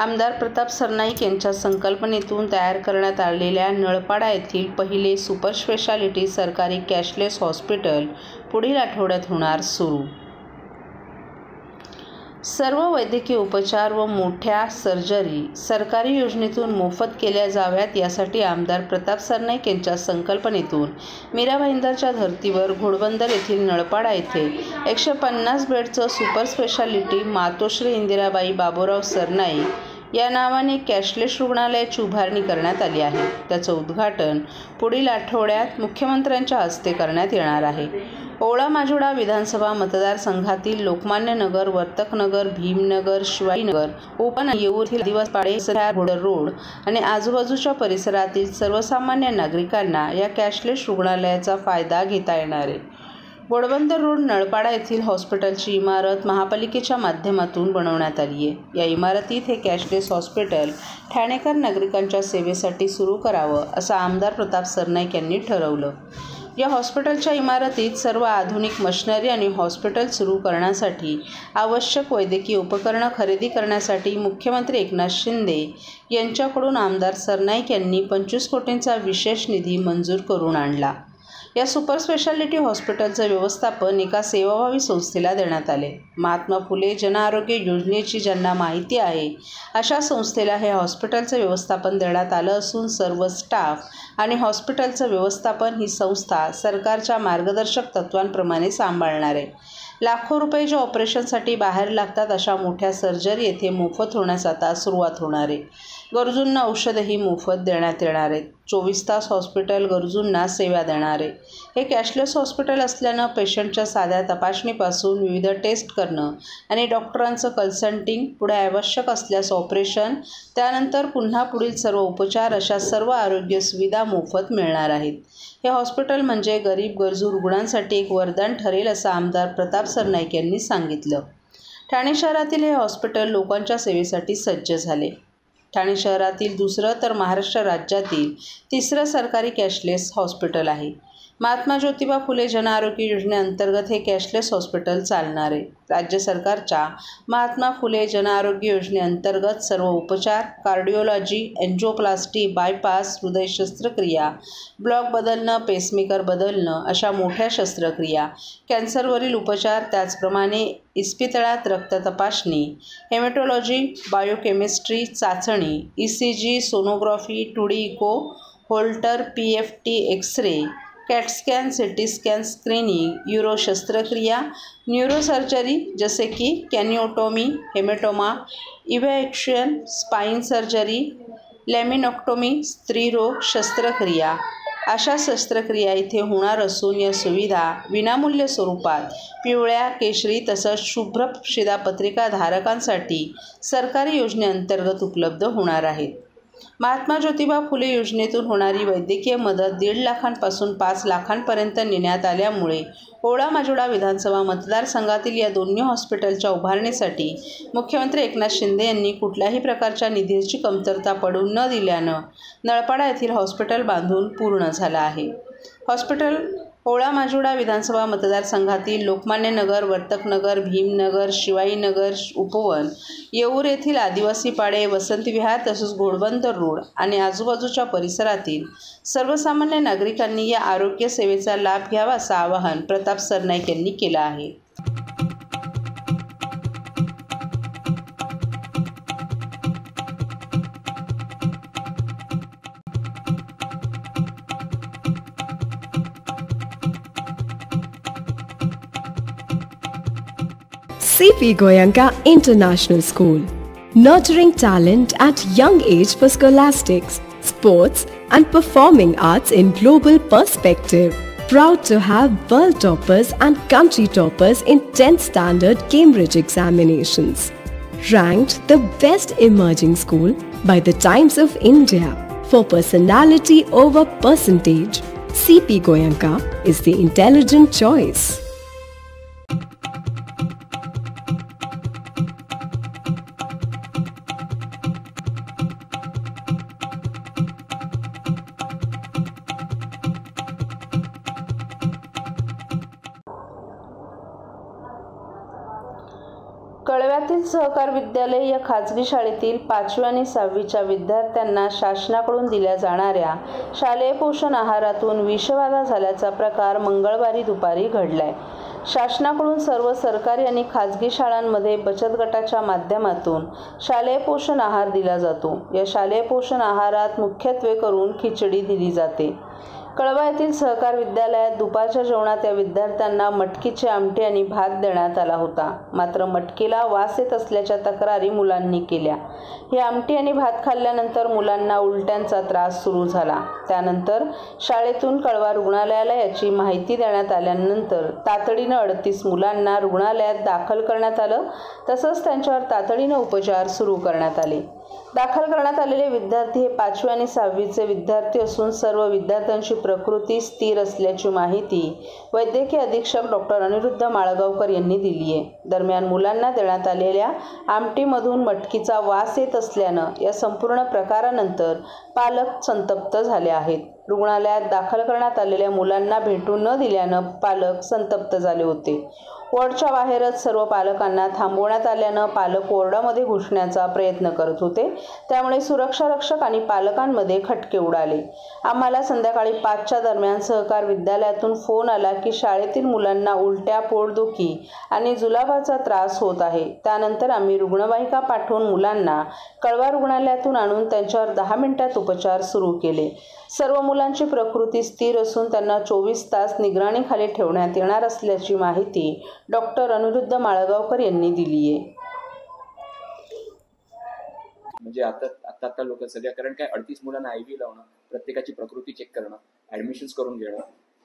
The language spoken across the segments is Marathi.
आमदार प्रताप सरनाईक यांच्या संकल्पनेतून तयार करण्यात आलेल्या नळपाडा येथील पहिले सुपर स्पेशालिटी सरकारी कॅशलेस हॉस्पिटल पुढील आठवड्यात होणार सुरू। सर्व वैद्यकीय उपचार व मोठ्या सर्जरी सरकारी योजनेतून मोफत केल्या जाव्यात यासाठी आमदार प्रताप सरनाईक यांच्या संकल्पनेतून मीरा भाईंदरच्या धर्तीवर घोडबंदर येथील नळपाडा येथे 150 बेडचं सुपर स्पेशालिटी मातोश्री इंदिराबाई बाबूराव सरनाईक या नावाने कॅशलेस रुग्णालयाची उभारणी करण्यात आली आहे। त्याचं उद्घाटन पुढील आठवड्यात मुख्यमंत्र्यांच्या हस्ते करण्यात येणार आहे। ओवळा माजुडा विधानसभा मतदारसंघातील लोकमान्य नगर, वर्तकनगर, भीमनगर, शिवाजीनगर, ओपन येऊर आदिवासी पाडे रोड आणि आजूबाजूच्या परिसरातील सर्वसामान्य नागरिकांना या कॅशलेस रुग्णालयाचा फायदा घेता येणार आहे। घोडबंदर रोड नळपाडा येथील हॉस्पिटलची इमारत महापालिकेच्या माध्यमातून बनवण्यात आली आहे। या इमारतीत हे कॅशलेस हॉस्पिटल ठाणेकर नागरिकांच्या सेवेसाठी सुरू करावं असं आमदार प्रताप सरनाईक यांनी ठरवलं। या हॉस्पिटलच्या इमारतीत सर्व आधुनिक मशिनरी आणि हॉस्पिटल सुरू करण्यासाठी आवश्यक वैद्यकीय उपकरणं खरेदी करण्यासाठी मुख्यमंत्री एकनाथ शिंदे यांच्याकडून आमदार सरनाईक यांनी 25 कोटींचा विशेष निधी मंजूर करून आणला। या सुपर स्पेशालिटी हॉस्पिटलचं व्यवस्थापन एका सेवाभावी संस्थेला देण्यात आले। महात्मा फुले जनआरोग्य योजनेची ज्यांना माहिती आहे अशा संस्थेला हे हॉस्पिटलचं व्यवस्थापन देण्यात आलं असून सर्व स्टाफ आणि हॉस्पिटलचं व्यवस्थापन ही संस्था सरकारच्या मार्गदर्शक तत्वांप्रमाणे सांभाळणार आहे। लाखो रुपये जे ऑपरेशनसाठी बाहेर लागतात अशा मोठ्या सर्जरी येथे मोफत होण्यास आता सुरुवात होणार आहे। गरजूंना औषधही मोफत देण्यात येणार आहेत। 24 तास हॉस्पिटल गरजूंना सेवा देणार आहे। हे कॅशलेस हॉस्पिटल असल्यानं पेशंटच्या साध्या तपासणीपासून विविध टेस्ट करणं आणि डॉक्टरांचं कन्सल्टिंग, पुढे आवश्यक असल्यास ऑपरेशन, त्यानंतर पुन्हा पुढील सर्व उपचार अशा सर्व आरोग्य सुविधा मोफत मिळणार आहेत। हे हॉस्पिटल म्हणजे गरीब गरजू रुग्णांसाठी एक वरदान ठरेल असं आमदार प्रताप सरनाईक यांनी सांगितलं। ठाणे शहरातील हे हॉस्पिटल लोकांच्या सेवेसाठी सज्ज झाले। ठाणे शहरातील दुसरं तर महाराष्ट्र राज्यातील तिसरं सरकारी कॅशलेस हॉस्पिटल आहे। महात्मा ज्योतिबा फुले जनआरोग्य योजनेअंतर्गत हे कॅशलेस हॉस्पिटल चालणार आहे। राज्य सरकारच्या महात्मा फुले जनआरोग्य योजनेअंतर्गत सर्व उपचार, कार्डिओलॉजी, एन्जिओप्लास्टी, बायपास, हृदय शस्त्रक्रिया, ब्लॉक बदलणं, पेसमेकर बदलणं अशा मोठ्या शस्त्रक्रिया, कॅन्सरवरील उपचार, त्याचप्रमाणे इस्पितळात रक्त तपासणी, हेमॅटॉलॉजी, बायोकेमिस्ट्री चाचणी, ECG, sonography, 2D echo, Holter, PFT, X-ray, cat scan, CT scan, screening, uro शस्त्रक्रिया, न्यूरोसर्जरी जसे की craniotomy, haematoma, evacuation, spine surgery, laminectomy, स्त्रीरोग शस्त्रक्रिया अशा शस्त्रक्रिया इथे होणार असून या सुविधा विनामूल्य स्वरूपात पिवळ्या, केशरी तसंच शुभ्र शिधापत्रिका धारकांसाठी सरकारी योजनेअंतर्गत उपलब्ध होणार आहेत। महात्मा ज्योतिबा फुले योजनेतून होणारी वैद्यकीय मदत 1.5 लाखांपासून 5 लाखांपर्यंत नेण्यात आल्यामुळे ओवळा माजुडा विधानसभा मतदारसंघातील या दोन्ही हॉस्पिटलच्या उभारणीसाठी मुख्यमंत्री एकनाथ शिंदे यांनी कुठल्याही प्रकारच्या निधीची कमतरता पडू न दिल्यानं नळपाडा येथील हॉस्पिटल बांधून पूर्ण झालं आहे। हॉस्पिटल ओवळा माजुडा विधानसभा मतदारसंघातील लोकमान्य नगर, वर्तकनगर, भीमनगर, शिवाजीनगर, उपवन, येऊर येथील आदिवासी पाडे, वसंत विहार तसेच घोडबंदर रोड आणि आजूबाजूच्या परिसरातील सर्वसामान्य नागरिकांनी या आरोग्य सेवेचा लाभ घ्यावा असं आवाहन प्रताप सरनाईक यांनी केलं आहे। CP Goenka International School, nurturing talent at young age for scholastics, sports and performing arts in global perspective. Proud to have world toppers and country toppers in 10th standard Cambridge examinations. Ranked the best emerging school by the Times of India for personality over percentage, CP Goenka is the intelligent choice. कळव्यातील सहकार विद्यालय या खाजगी शाळेतील 5वी आणि 6वीच्या विद्यार्थ्यांना शासनाकडून दिल्या जाणाऱ्या शालेय पोषण आहारातून विषबाधा झाल्याचा प्रकार मंगळवारी दुपारी घडलाय। शासनाकडून सर्व सरकारी आणि खाजगी शाळांमध्ये बचत गटाच्या माध्यमातून शालेय पोषण आहार दिला जातो। या शालेय पोषण आहारात मुख्यत्वे करून खिचडी दिली जाते। कळवा येथील सहकार विद्यालयात दुपारच्या जेवणात या विद्यार्थ्यांना मटकीची आमटी आणि भात देण्यात आला होता। मात्र मटकीला वास येत असल्याच्या तक्रारी मुलांनी केल्या। ही आमटी आणि भात खाल्ल्यानंतर मुलांना उलट्यांचा त्रास सुरू झाला। त्यानंतर शाळेतून कळवा रुग्णालयाला याची माहिती देण्यात आल्यानंतर तातडीनं 38 मुलांना रुग्णालयात दाखल करण्यात आलं। तसंच त्यांच्यावर तातडीनं उपचार सुरू करण्यात आले। दाखल करण्यात आलेले विद्यार्थी हे 5वी आणि 6वीचे विद्यार्थी असून सर्व विद्यार्थ्यांची प्रकृती स्थिर असल्याची माहिती वैद्यकीय अधीक्षक डॉक्टर अनिरुद्ध माळगावकर यांनी दिली आहे। दरम्यान मुलांना देण्यात आलेल्या आमटीमधून मटकीचा वास येत असल्यानं या संपूर्ण प्रकारानंतर पालक संतप्त झाले आहेत। रुग्णालयात दाखल करण्यात आलेल्या मुलांना भेटू न दिल्यानं पालक संतप्त झाले होते। वॉर्डच्या बाहेरच सर्व पालकांना थांबवण्यात आल्यानं पालक वॉर्डामध्ये घुसण्याचा प्रयत्न करत होते। त्यामुळे सुरक्षा रक्षक आणि पालकांमध्ये खटके उडाले। आम्हाला संध्याकाळी 5च्या दरम्यान सहकार विद्यालयातून फोन आला की शाळेतील मुलांना उलट्या, पोटदुखी आणि जुलाबाचा त्रास होत आहे। त्यानंतर आम्ही रुग्णवाहिका पाठवून मुलांना कळवा रुग्णालयातून आणून त्यांच्यावर 10 मिनिटात उपचार सुरू केले। सर्व मुलांची प्रकृती स्थिर असून त्यांना 24 तास निगराणीखाली ठेवण्यात येणार असल्याची माहिती डॉक्टर अनिरुद्ध माळगावकर यांनी दिली आहे। म्हणजे आता लोक सध्या कारण काय 38 मुलांना आयव्ही लावणं, प्रत्येकाची प्रकृती चेक करणं, ऍडमिशन्स करून घेणं,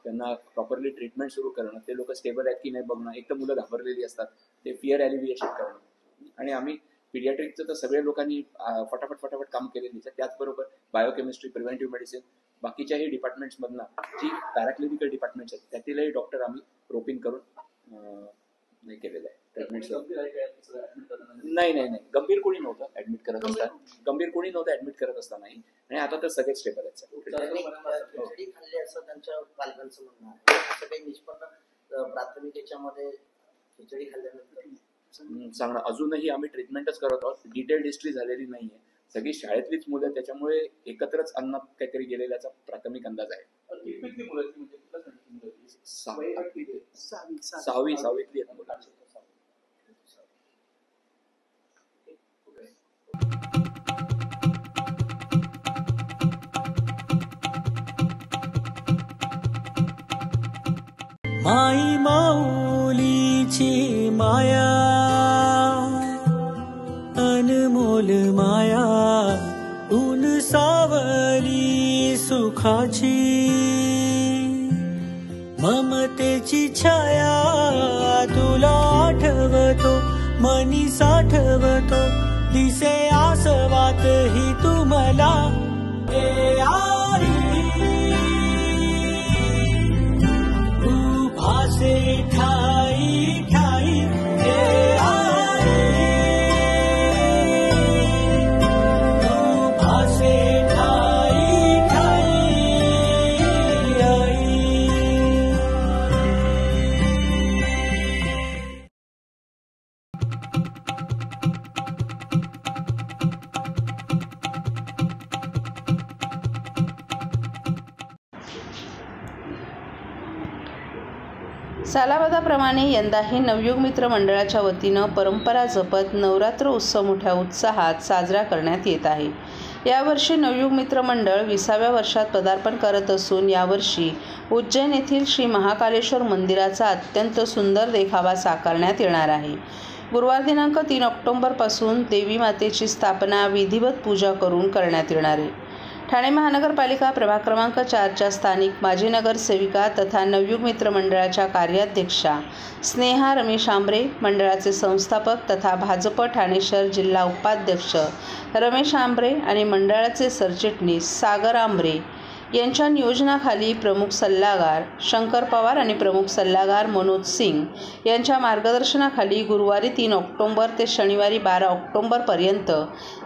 त्यांना प्रॉपरली ट्रीटमेंट सुरू करणं, ते लोक स्टेबल आहेत की नाही बघणं, एक तर मुलं घाबरलेली असतात, ते फिअर एलिव्हिएशन करणं। आणि आम्ही पिडियाट्रिकचं तर सगळ्या लोकांनी फटाफट काम केलेली आहे। त्याचबरोबर बायोकेमिस्ट्री, प्रिव्हेंटिव्ह मेडिसिन, बाकीच्याही डिपार्टमेंट्समधनं जी पॅराक्लिनिकल डिपार्टमेंट्स आहेत त्यातीलही डॉक्टर आम्ही रोपिंग करून नाही केलेलं आहे ट्रीटमेंट। नाही गंभीर कोणी नव्हतं ऍडमिट करत असताना, आणि आता तर सगळेच स्टेबल आहेत। सांगणं अजूनही आम्ही ट्रीटमेंटच करत आहोत। डिटेल्ड हिस्ट्री झालेली नाहीये, सगळी शाळेतलीच मुलं, त्याच्यामुळे एकत्रच अन्न काहीतरी गेलेल्याचा प्राथमिक अंदाज आहे। 6वीतली आहेत मुलं। माई माऊलीची माया, अनमोल माया, ऊन सावली सुखाची, ममतेची छाया तुला आठवतो, मनी साठवतो, दिसे आसवात ही तुम्हाला भासे ठाई ठाई भासे ठाई ठाई सालाबादाप्रमाणे यंदाही नवयुग मित्र मंडळाच्या वतीनं परंपरा जपत नवरात्र उत्सव मोठ्या उत्साहात साजरा करण्यात येत आहे। यावर्षी नवयुग मित्र मंडळ 20व्या वर्षात पदार्पण करत असून यावर्षी उज्जैन येथील श्री महाकालेश्वर मंदिराचा अत्यंत सुंदर देखावा साकारण्यात येणार आहे। गुरुवार दिनांक 3 ऑक्टोबरपासून देवी मातेची स्थापना विधिवत पूजा करून करण्यात येणार आहे। ठाणे महानगरपालिका प्रभाग क्रमांक 4च्या स्थानिक माजी नगरसेविका तथा नवयुग मित्र मंडळाच्या कार्याध्यक्षा स्नेहा रमेश आंबरे, मंडळाचे संस्थापक तथा भाजप ठाणे शहर जिल्हा उपाध्यक्ष रमेश आंबरे आणि मंडळाचे सरचिटणीस सागर आंबरे यांच्या नियोजनाखाली प्रमुख सल्लागार शंकर पवार आणि प्रमुख सल्लागार मनोज सिंग यांच्या मार्गदर्शनाखाली गुरुवारी 3 ऑक्टोबर ते शनिवारी 12 ऑक्टोबरपर्यंत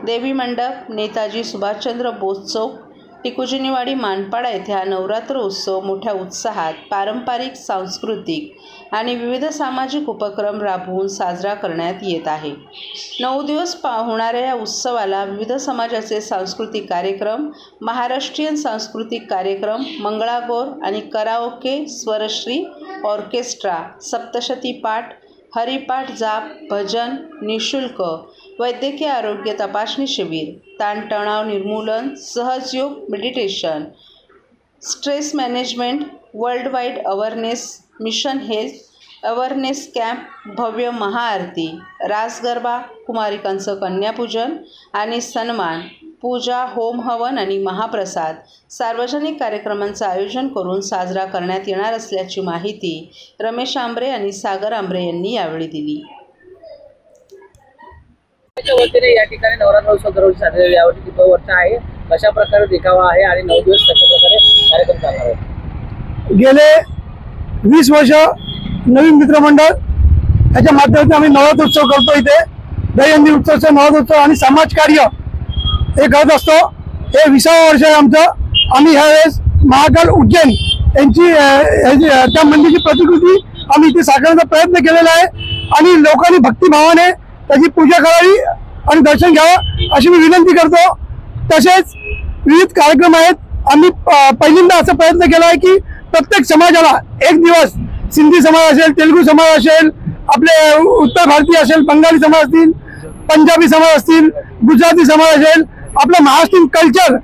देवी मंडप, नेताजी सुभाषचंद्र बोस चौक, टिकुजिनीवाडी मानपाडा येथे हा नवरात्र उत्सव मोठ्या उत्साहात पारंपरिक, सांस्कृतिक आणि विविध सामाजिक उपक्रम राबवून साजरा करण्यात येत आहे. 9 दिवस होणाऱ्या या उत्सवाला विविध समाजाचे सांस्कृतिक कार्यक्रम, महाराष्ट्रीयन सांस्कृतिक कार्यक्रम, मंगळागौर आणि कराओके, स्वरश्री, ऑर्केस्ट्रा, सप्तशती पाठ, हरिपाठ, जाप, भजन, निशुल्क वैद्यकीय आरोग्य तपासणी शिबिर, ताणतणाव निर्मूलन, Sahaja Yoga, meditation, stress management, world wide awareness mission, health awareness camp, भव्य महाआरती, रास गरबा, कुमारिकांचं कन्यापूजन आणि सन्मान, पूजा, होम हवन आणि महाप्रसाद, सार्वजनिक कार्यक्रमांचं आयोजन करून साजरा करण्यात येणार असल्याची माहिती रमेश आंबरे आणि सागर आंबरे यांनी यावेळी दिली. वतीने या ठिकाणी नवरात्र उत्सव दरवर्षी साजरा यावर्षी 10 वर्ष आहे. कशा प्रकारे देखावा आहे आणि 9 दिवस कशा प्रकारे कार्यक्रम चालणार आहे? गेले 20 वर्ष नवीन मित्रमंडळ याच्या माध्यमातून आम्ही नवरात्र उत्सव करतो. इथे दहीहंडी उत्सव, नवरात्र उत्सव आणि समाजकार्य हे करत असतो. हे 20वे वर्ष आहे आमचं. आम्ही ह्यावेळेस महाकाल उज्जैन यांची त्या मंदिराची प्रतिकृती आम्ही इथे साकारण्याचा प्रयत्न केलेला आहे आणि लोकांनी भक्तिभावाने त्याची पूजा करावी आणि दर्शन घ्यावं अशी मी विनंती करतो. तसेच विविध कार्यक्रम आहेत. आम्ही पहिल्यांदा असा प्रयत्न केला आहे की प्रत्येक समाजाला एक दिवस, सिंधी समाज असेल, तेलुगू समाज असेल, आपले उत्तर भारतीय असेल, बंगाली समाज असतील, पंजाबी समाज असतील, गुजराती समाज असेल, आपलं महाराष्ट्रीयन कल्चर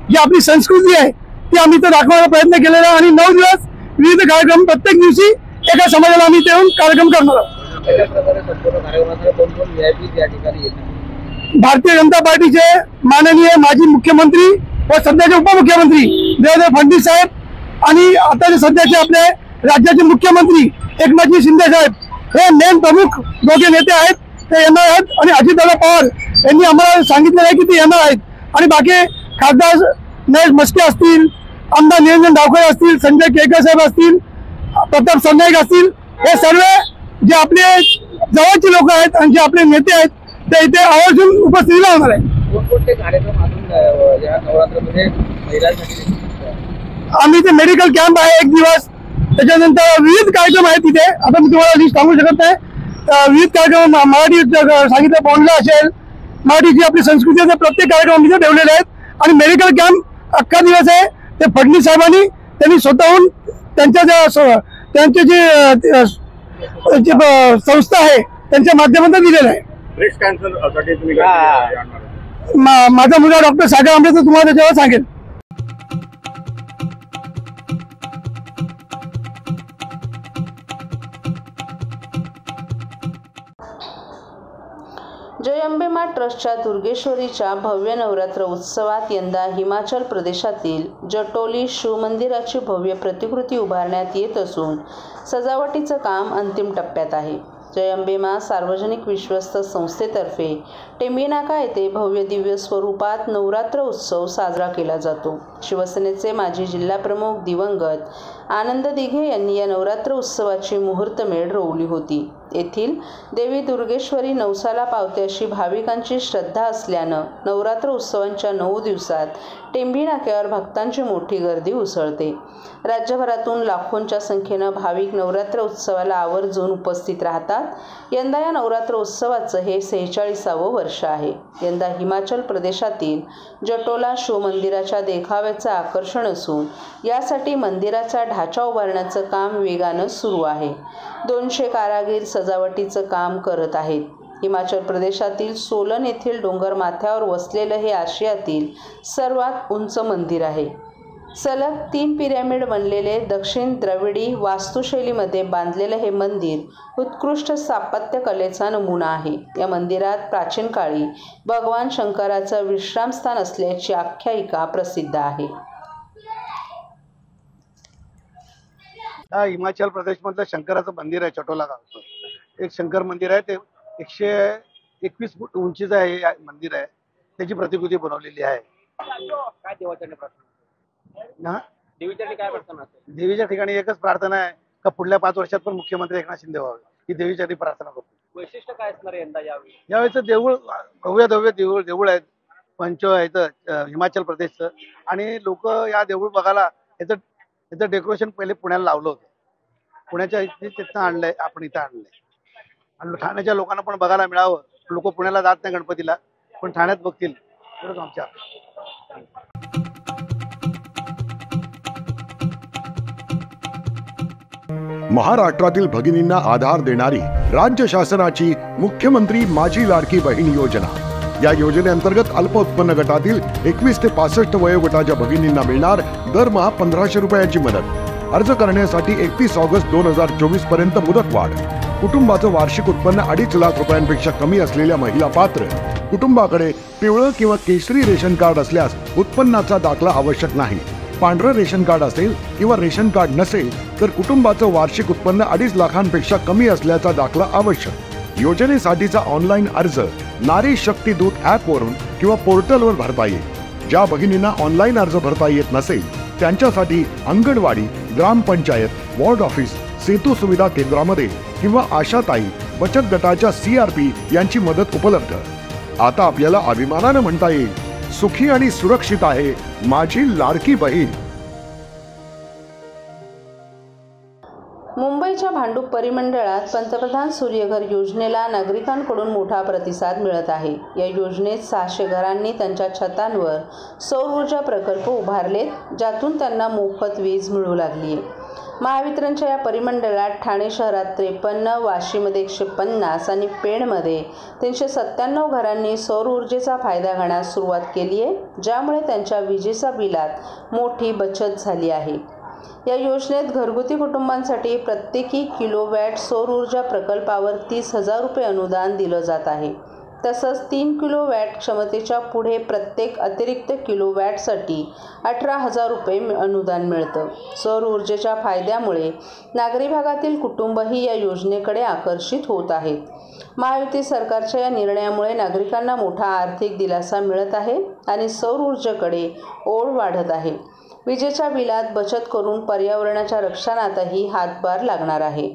जी आपली संस्कृती आहे ती आम्ही इथं दाखवण्याचा प्रयत्न केलेला आहे आणि 9 दिवस विविध कार्यक्रम प्रत्येक दिवशी एका समाजाला आम्ही येऊन कार्यक्रम करणार आहोत. भारतीय जनता पार्टीचे माननीय माजी मुख्यमंत्री व सध्याचे उपमुख्यमंत्री देवेंद्र फडणवीस साहेब आणि आता सध्याचे आपले राज्याचे मुख्यमंत्री एकनाथजी शिंदे साहेब हे मेन प्रमुख दोघे नेते आहेत. ते येणार आहेत आणि अजितदादा पवार यांनी आम्हाला सांगितलेलं आहे की ते येणार आहेत. आणि बाकी खासदार नरेश मस्के असतील, आमदार निरंजन डावखरे असतील, संजय केळकर साहेब असतील, प्रताप सरनाईक असतील, हे सर्व जे आपले जवळचे लोक आहेत आणि जे आपले नेते आहेत ते इथे आवर्जून उपस्थितीला होणार आहे. कोणकोणते कार्यक्रम अजून या नवरात्रमध्ये महिलांसाठी? आम्ही इथे मेडिकल कॅम्प आहे 1 दिवस. त्याच्यानंतर विविध कार्यक्रम आहेत तिथे. आता मी तुम्हाला लिस्ट सांगू शकत नाही. विविध कार्यक्रम मराठी सांगितलं बोलणं असेल, मराठीची आपली संस्कृती असेल, प्रत्येक कार्यक्रम इथे ठेवलेले आहेत. आणि मेडिकल कॅम्प अख्खा दिवस आहे. ते फडणवीस साहेबांनी त्यांनी स्वतःहून त्यांचे जे संस्था आहे त्यांच्या माध्यमातून दिलेलं आहे. माझा मुलगा डॉक्टर सागर आंबरे तुम्हाला त्याच्यावर सांगेल. जय अंबे माँ ट्रस्टच्या दुर्गेश्वरीच्या भव्य नवरात्र उत्सवात यंदा हिमाचल प्रदेशातील जटोली शिवमंदिराची भव्य प्रतिकृती उभारण्यात येत असून सजावटीचं काम अंतिम टप्प्यात आहे. जय अंबे माँ सार्वजनिक विश्वस्त संस्थेतर्फे टेंबीनाका येथे भव्य दिव्य स्वरूपात नवरात्र उत्सव साजरा केला जातो. शिवसेनेचे माजी जिल्हाप्रमुख दिवंगत आनंद दिघे यांनी या नवरात्र उत्सवाची मुहूर्तमेढ रोवली होती. येथील देवी दुर्गेश्वरी नवसाला पावते अशी भाविकांची श्रद्धा असल्यानं नवरात्र उत्सवांच्या 9 दिवसात टेंबी नाक्यावर भक्तांची मोठी गर्दी उसळते. राज्यभरातून लाखोंच्या संख्येनं भाविक नवरात्र उत्सवाला आवर्जून उपस्थित राहतात. यंदा या नवरात्र उत्सवाचं हे 46वे वर्ष आहे. यंदा हिमाचल प्रदेशातील जटोला शिवमंदिराच्या देखाव्याचं आकर्षण असून यासाठी मंदिराचा ढाचा उभारण्याचं काम वेगानं सुरू आहे. 200 कारागीर सजावटीचं काम करत आहेत. हिमाचल प्रदेशातील सोलन येथील डोंगर माथ्यावर वसलेलं हे आशियातील सर्वात उंच मंदिर आहे. सलग 3 पिरॅमिड बनलेले दक्षिण द्रविडी वास्तुशैलीमध्ये बांधलेलं हे मंदिर उत्कृष्ट स्थापत्य कलेचा नमुना आहे. या मंदिरात प्राचीन काळी भगवान शंकराचं विश्रामस्थान असल्याची आख्यायिका प्रसिद्ध आहे. हिमाचल प्रदेश मधलं शंकराचं मंदिर आहे. चटोला गावचं एक शंकर मंदिर आहे. ते 121 फूट उंचीचं हे मंदिर आहे. त्याची प्रतिकृती बनवलेली आहे. काय देवाच्या प्रार्थना? देवीच्या ठिकाणी एकच प्रार्थना आहे का पुढल्या 5 वर्षात पण मुख्यमंत्री एकनाथ शिंदे व्हावे ही देवीच्या प्रार्थना करतो. वैशिष्ट्य काय असणार यंदा यावेळी? यावेळेचं देऊळ भव्य देऊळ आहेत. इथं हिमाचल प्रदेशचं, आणि लोक या देऊळ बघायला याचं डेकोरेशन पहिले पुण्याला लावलं होतं. पुण्याच्या तिथं आणलंय, आपण इथं आणलंय. आणि ठाण्याच्या लोकांना पण बघायला मिळावं. लोक पुण्याला जात नाही गणपतीला, पण ठाण्यात बघतील एवढंच आमच्या. महाराष्ट्रातील भगिनींना आधार देणारी राज्य शासनाची मुख्यमंत्री माझी लाडकी बहीण योजना. या योजनेअंतर्गत अल्प उत्पन्न गटातील 21 ते 65 वयोगटाच्या भगिनींना मिळणार दरमहा 1500 रुपयांची मदत. अर्ज करण्यासाठी 31 ऑगस्ट 2024 पर्यंत मुदतवाढ. कुटुंबाचं वार्षिक उत्पन्न 2.5 लाख रुपयांपेक्षा कमी असलेल्या महिला पात्र. कुटुंबाकडे पिवळं किंवा केशरी रेशन कार्ड असल्यास उत्पन्नाचा दाखला आवश्यक नाही. पांढरं रेशन कार्ड असेल किंवा रेशन कार्ड नसेल तर कुटुंबाचं वार्षिक उत्पन्न 2.5 लाखांपेक्षा कमी असल्याचा दाखला आवश्यक. योजनेसाठीचा ऑनलाईन अर्ज नारी शक्ती दूत ॲपवरून किंवा पोर्टलवर भरता येईल. ज्या भगिनींना ऑनलाईन अर्ज भरता येत नसेल त्यांच्यासाठी अंगणवाडी, ग्रामपंचायत, वॉर्ड ऑफिस, सेतू सुविधा केंद्रामध्ये किंवा आशाताई बचत गटाच्या CRP यांची मदत उपलब्ध. आता आपल्याला अभिमानानं म्हणता येईल, सुखी आणि सुरक्षित आहे माझी लाडकी बहीण. मुंबईच्या भांडूप परिमंडळात पंतप्रधान सूर्यघर योजनेला नागरिकांकडून मोठा प्रतिसाद मिळत आहे. या योजनेत 600 घरांनी त्यांच्या छतांवर सौर ऊर्जा प्रकल्प उभारलेत, ज्यातून त्यांना मोफत वीज मिळू लागली आहे. महावितरणच्या या परिमंडळात ठाणे शहरात 53, वाशीमध्ये 150 आणि पेणमध्ये 397 घरांनी सौर ऊर्जेचा फायदा घेण्यास सुरुवात केली आहे, ज्यामुळे त्यांच्या विजेच्या बिलात मोठी बचत झाली आहे. या योजनेत घरगुती कुटुंबांसाठी प्रत्येकी किलोवॅट सौर ऊर्जा प्रकल्पावर 30,000 रुपये अनुदान दिलं जात आहे. तसंच 3 किलोवॅट क्षमतेच्या पुढे प्रत्येक अतिरिक्त किलोवॅटसाठी 18,000 रुपये अनुदान मिळतं. सौर ऊर्जेच्या फायद्यामुळे नागरी भागातील कुटुंबही या योजनेकडे आकर्षित होत आहेत. महायुती सरकारच्या या निर्णयामुळे नागरिकांना मोठा आर्थिक दिलासा मिळत आहे आणि सौर ऊर्जेकडे ओढ वाढत आहे. विजेच्या बिलात बचत करून पर्यावरणाच्या रक्षणातही हातभार लागणार आहे.